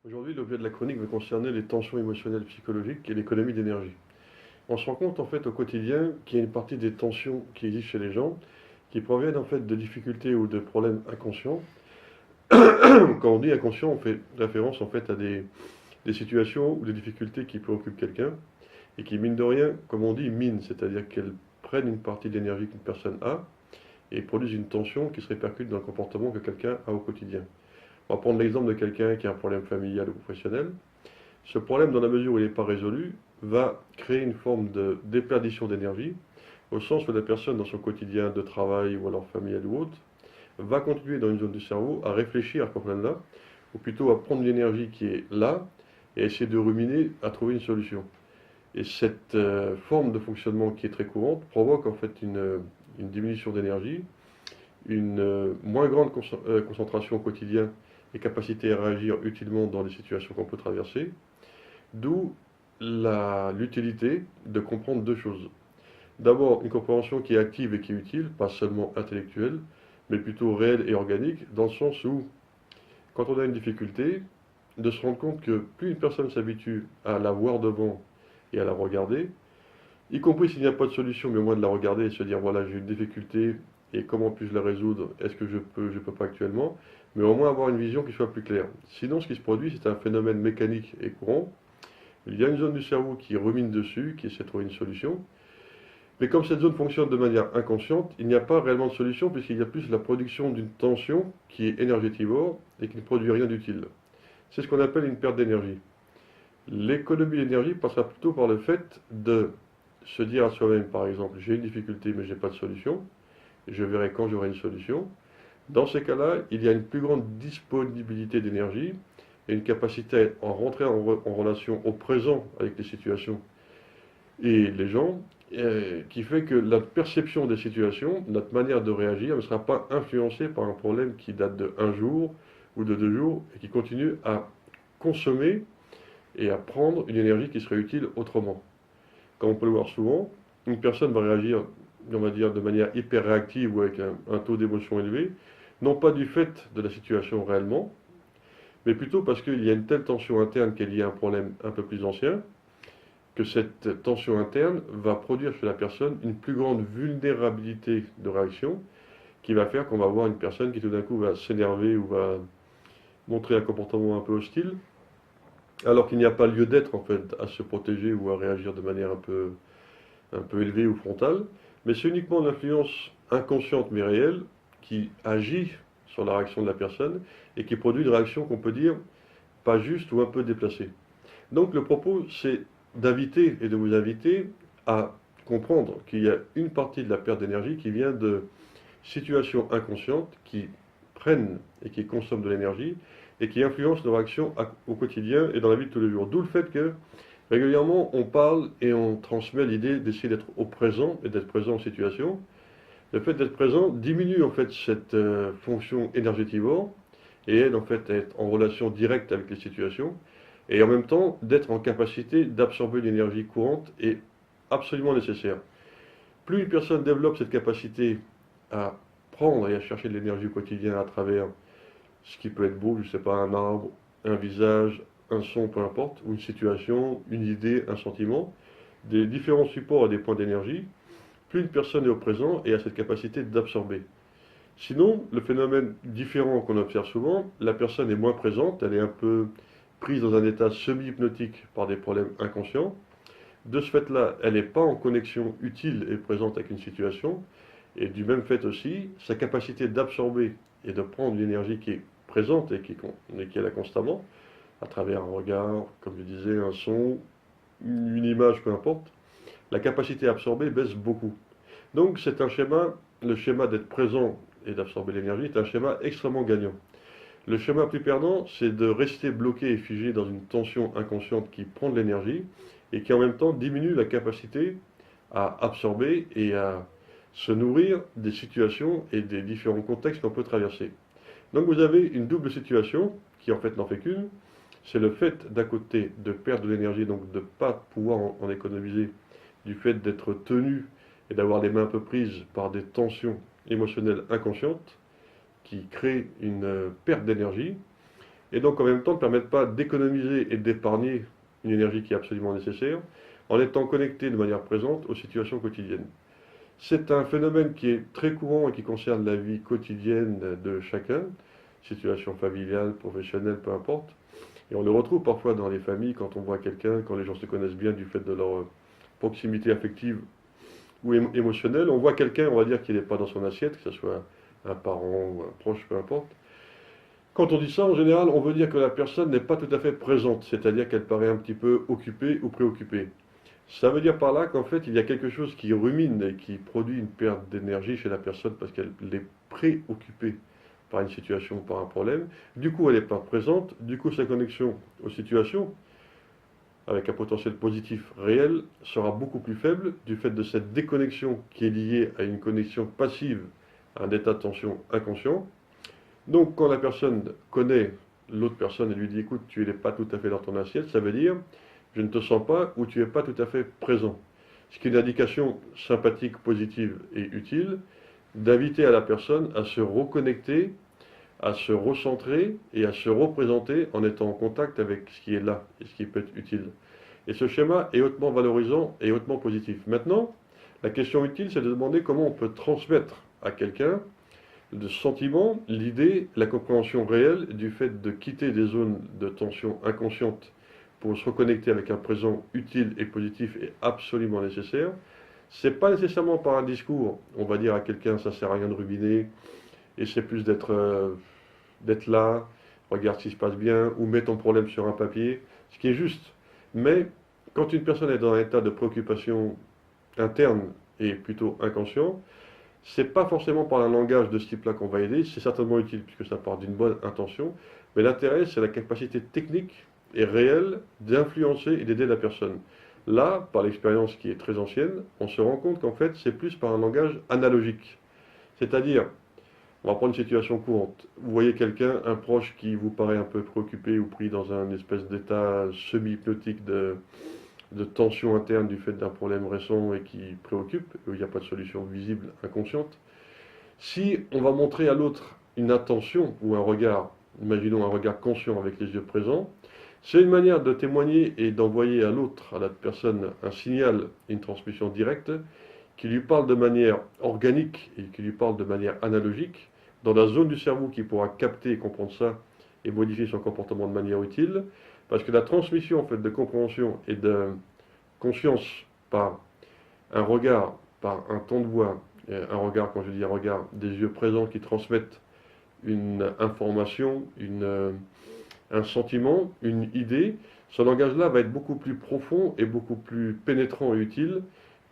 Aujourd'hui, l'objet de la chronique va concerner les tensions émotionnelles psychologiques et l'économie d'énergie. On se rend compte en fait au quotidien qu'il y a une partie des tensions qui existent chez les gens qui proviennent en fait de difficultés ou de problèmes inconscients. Quand on dit inconscient, on fait référence en fait à des situations ou des difficultés qui préoccupent quelqu'un et qui, mine de rien, comme on dit, minent, c'est-à-dire qu'elles prennent une partie d'énergie qu'une personne a et produisent une tension qui se répercute dans le comportement que quelqu'un a au quotidien. On va prendre l'exemple de quelqu'un qui a un problème familial ou professionnel. Ce problème, dans la mesure où il n'est pas résolu, va créer une forme de déperdition d'énergie, au sens où la personne, dans son quotidien de travail ou alors familial ou autre, va continuer dans une zone du cerveau à réfléchir à ce problème-là, ou plutôt à prendre l'énergie qui est là et à essayer de ruminer à trouver une solution. Et cette forme de fonctionnement qui est très courante provoque en fait une diminution d'énergie, une moins grande concentration au quotidien et capacité à réagir utilement dans les situations qu'on peut traverser. D'où l'utilité de comprendre deux choses. D'abord, une compréhension qui est active et qui est utile, pas seulement intellectuelle, mais plutôt réelle et organique, dans le sens où, quand on a une difficulté, de se rendre compte que plus une personne s'habitue à la voir devant et à la regarder, y compris s'il n'y a pas de solution, mais au moins de la regarder et se dire, voilà, j'ai une difficulté, et comment puis-je la résoudre? Est-ce que je peux pas actuellement? Mais au moins avoir une vision qui soit plus claire. Sinon, ce qui se produit, c'est un phénomène mécanique et courant. Il y a une zone du cerveau qui rumine dessus, qui essaie de trouver une solution. Mais comme cette zone fonctionne de manière inconsciente, il n'y a pas réellement de solution puisqu'il y a plus la production d'une tension qui est énergétivore et qui ne produit rien d'utile. C'est ce qu'on appelle une perte d'énergie. L'économie d'énergie passera plutôt par le fait de se dire à soi-même, par exemple, j'ai une difficulté mais j'ai pas de solution, je verrai quand j'aurai une solution. Dans ces cas-là, il y a une plus grande disponibilité d'énergie et une capacité à rentrer en relation au présent avec les situations et les gens, qui fait que notre perception des situations, notre manière de réagir ne sera pas influencée par un problème qui date de un jour ou de 2 jours et qui continue à consommer et à prendre une énergie qui serait utile autrement. Comme on peut le voir souvent, une personne va réagir, on va dire, de manière hyper réactive ou avec un taux d'émotion élevé, non pas du fait de la situation réellement, mais plutôt parce qu'il y a une telle tension interne qui est liée à un problème un peu plus ancien, que cette tension interne va produire chez la personne une plus grande vulnérabilité de réaction qui va faire qu'on va avoir une personne qui tout d'un coup va s'énerver ou va montrer un comportement un peu hostile, alors qu'il n'y a pas lieu d'être en fait à se protéger ou à réagir de manière un peu élevée ou frontale, mais c'est uniquement l'influence inconsciente mais réelle qui agit sur la réaction de la personne et qui produit une réaction qu'on peut dire pas juste ou un peu déplacée. Donc le propos, c'est d'inviter et de vous inviter à comprendre qu'il y a une partie de la perte d'énergie qui vient de situations inconscientes qui prennent et qui consomment de l'énergie et qui influencent nos réactions au quotidien et dans la vie de tous les jours. D'où le fait que régulièrement on parle et on transmet l'idée d'essayer d'être au présent et d'être présent en situation. Le fait d'être présent diminue en fait cette fonction énergétivore et aide en fait à être en relation directe avec les situations et en même temps d'être en capacité d'absorber l'énergie courante est absolument nécessaire. Plus une personne développe cette capacité à prendre et à chercher de l'énergie au quotidien à travers ce qui peut être beau, je ne sais pas, un arbre, un visage, un son, peu importe, ou une situation, une idée, un sentiment, des différents supports et des points d'énergie, plus une personne est au présent et a cette capacité d'absorber. Sinon, le phénomène différent qu'on observe souvent, la personne est moins présente, elle est un peu prise dans un état semi-hypnotique par des problèmes inconscients. De ce fait-là, elle n'est pas en connexion utile et présente avec une situation. Et du même fait aussi, sa capacité d'absorber et de prendre une énergie qui est présente et qui est là constamment, à travers un regard, comme je disais, un son, une image, peu importe, la capacité à absorber baisse beaucoup. Donc c'est un schéma, le schéma d'être présent et d'absorber l'énergie est un schéma extrêmement gagnant. Le schéma plus perdant, c'est de rester bloqué et figé dans une tension inconsciente qui prend de l'énergie et qui en même temps diminue la capacité à absorber et à se nourrir des situations et des différents contextes qu'on peut traverser. Donc vous avez une double situation qui en fait n'en fait qu'une. C'est le fait d'un côté de perdre de l'énergie, donc de ne pas pouvoir en économiser, du fait d'être tenu et d'avoir les mains un peu prises par des tensions émotionnelles inconscientes qui créent une perte d'énergie. et donc en même temps ne permettent pas d'économiser et d'épargner une énergie qui est absolument nécessaire, en étant connecté de manière présente aux situations quotidiennes. C'est un phénomène qui est très courant et qui concerne la vie quotidienne de chacun, situation familiale, professionnelle, peu importe. Et on le retrouve parfois dans les familles quand on voit quelqu'un, quand les gens se connaissent bien du fait de leur proximité affective ou émotionnelle. On voit quelqu'un, on va dire qu'il n'est pas dans son assiette, que ce soit un parent ou un proche, peu importe. Quand on dit ça, en général, on veut dire que la personne n'est pas tout à fait présente, c'est-à-dire qu'elle paraît un petit peu occupée ou préoccupée. Ça veut dire par là qu'en fait, il y a quelque chose qui rumine et qui produit une perte d'énergie chez la personne parce qu'elle est préoccupée par une situation, par un problème. Du coup, elle n'est pas présente. Du coup, sa connexion aux situations, avec un potentiel positif réel, sera beaucoup plus faible du fait de cette déconnexion qui est liée à une connexion passive, à un état de tension inconscient. Donc, quand la personne connaît l'autre personne et lui dit, écoute, tu n'es pas tout à fait dans ton assiette, ça veut dire, je ne te sens pas ou tu n'es pas tout à fait présent. Ce qui est une indication sympathique, positive et utile, d'inviter à la personne à se reconnecter, à se recentrer et à se représenter en étant en contact avec ce qui est là et ce qui peut être utile. Et ce schéma est hautement valorisant et hautement positif. Maintenant, la question utile, c'est de demander comment on peut transmettre à quelqu'un le sentiment, l'idée, la compréhension réelle du fait de quitter des zones de tension inconsciente pour se reconnecter avec un présent utile et positif et absolument nécessaire. C'est pas nécessairement par un discours, on va dire à quelqu'un ça sert à rien de ruminer, et c'est plus d'être là, regarde si se passe bien, ou mets ton problème sur un papier, ce qui est juste. Mais quand une personne est dans un état de préoccupation interne et plutôt inconscient, c'est pas forcément par un langage de ce type-là qu'on va aider, c'est certainement utile puisque ça part d'une bonne intention, mais l'intérêt c'est la capacité technique et réelle d'influencer et d'aider la personne. Là, par l'expérience qui est très ancienne, on se rend compte qu'en fait c'est plus par un langage analogique. C'est-à-dire, on va prendre une situation courante. Vous voyez quelqu'un, un proche qui vous paraît un peu préoccupé ou pris dans un espèce d'état semi-hypnotique de tension interne du fait d'un problème récent et qui préoccupe, où il n'y a pas de solution visible, inconsciente. Si on va montrer à l'autre une attention ou un regard, imaginons un regard conscient avec les yeux présents, c'est une manière de témoigner et d'envoyer à l'autre, à la personne, un signal, une transmission directe, qui lui parle de manière organique et qui lui parle de manière analogique, dans la zone du cerveau qui pourra capter et comprendre ça et modifier son comportement de manière utile, parce que la transmission en fait, de compréhension et de conscience par un regard, par un ton de voix, un regard, quand je dis un regard, des yeux présents qui transmettent une information, un sentiment, une idée, ce langage-là va être beaucoup plus profond et beaucoup plus pénétrant et utile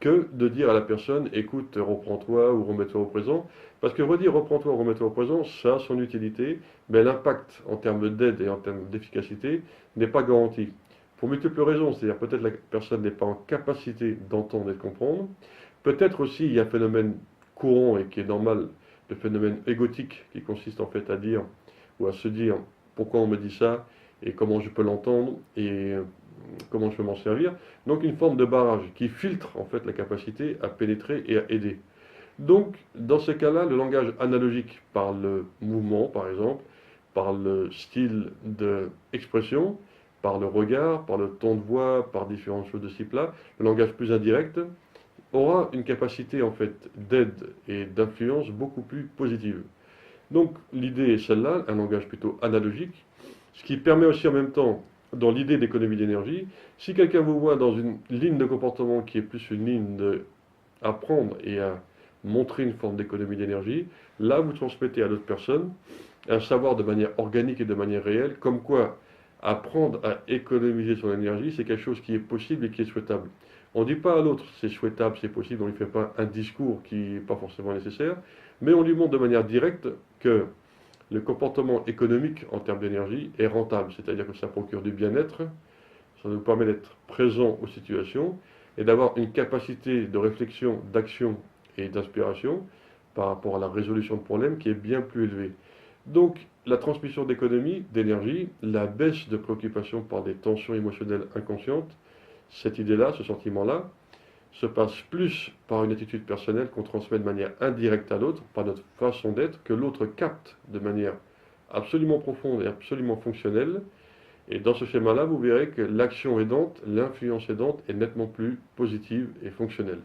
que de dire à la personne, écoute, reprends-toi ou remets-toi au présent. Parce que redire reprends-toi ou remets-toi au présent, ça a son utilité, mais l'impact en termes d'aide et en termes d'efficacité n'est pas garanti. Pour multiples raisons, c'est-à-dire peut-être la personne n'est pas en capacité d'entendre et de comprendre, peut-être aussi il y a un phénomène courant et qui est normal, le phénomène égotique qui consiste en fait à dire ou à se dire pourquoi on me dit ça et comment je peux l'entendre et comment je peux m'en servir. Donc une forme de barrage qui filtre en fait la capacité à pénétrer et à aider. Donc dans ces cas-là, le langage analogique par le mouvement par exemple, par le style d'expression, par le regard, par le ton de voix, par différentes choses de ce type-là, le langage plus indirect aura une capacité en fait d'aide et d'influence beaucoup plus positive. Donc l'idée est celle-là, un langage plutôt analogique, ce qui permet aussi en même temps, dans l'idée d'économie d'énergie, si quelqu'un vous voit dans une ligne de comportement qui est plus une ligne d'apprendre et à montrer une forme d'économie d'énergie, là vous transmettez à l'autre personne un savoir de manière organique et de manière réelle, comme quoi apprendre à économiser son énergie, c'est quelque chose qui est possible et qui est souhaitable. On ne dit pas à l'autre c'est souhaitable, c'est possible, on ne lui fait pas un discours qui n'est pas forcément nécessaire, mais on lui montre de manière directe que le comportement économique en termes d'énergie est rentable, c'est-à-dire que ça procure du bien-être, ça nous permet d'être présent aux situations et d'avoir une capacité de réflexion, d'action et d'inspiration par rapport à la résolution de problèmes qui est bien plus élevée. Donc, la transmission d'économie, d'énergie, la baisse de préoccupation par des tensions émotionnelles inconscientes, cette idée-là, ce sentiment-là, se passe plus par une attitude personnelle qu'on transmet de manière indirecte à l'autre, par notre façon d'être, que l'autre capte de manière absolument profonde et absolument fonctionnelle. Et dans ce schéma-là, vous verrez que l'action aidante, l'influence aidante est nettement plus positive et fonctionnelle.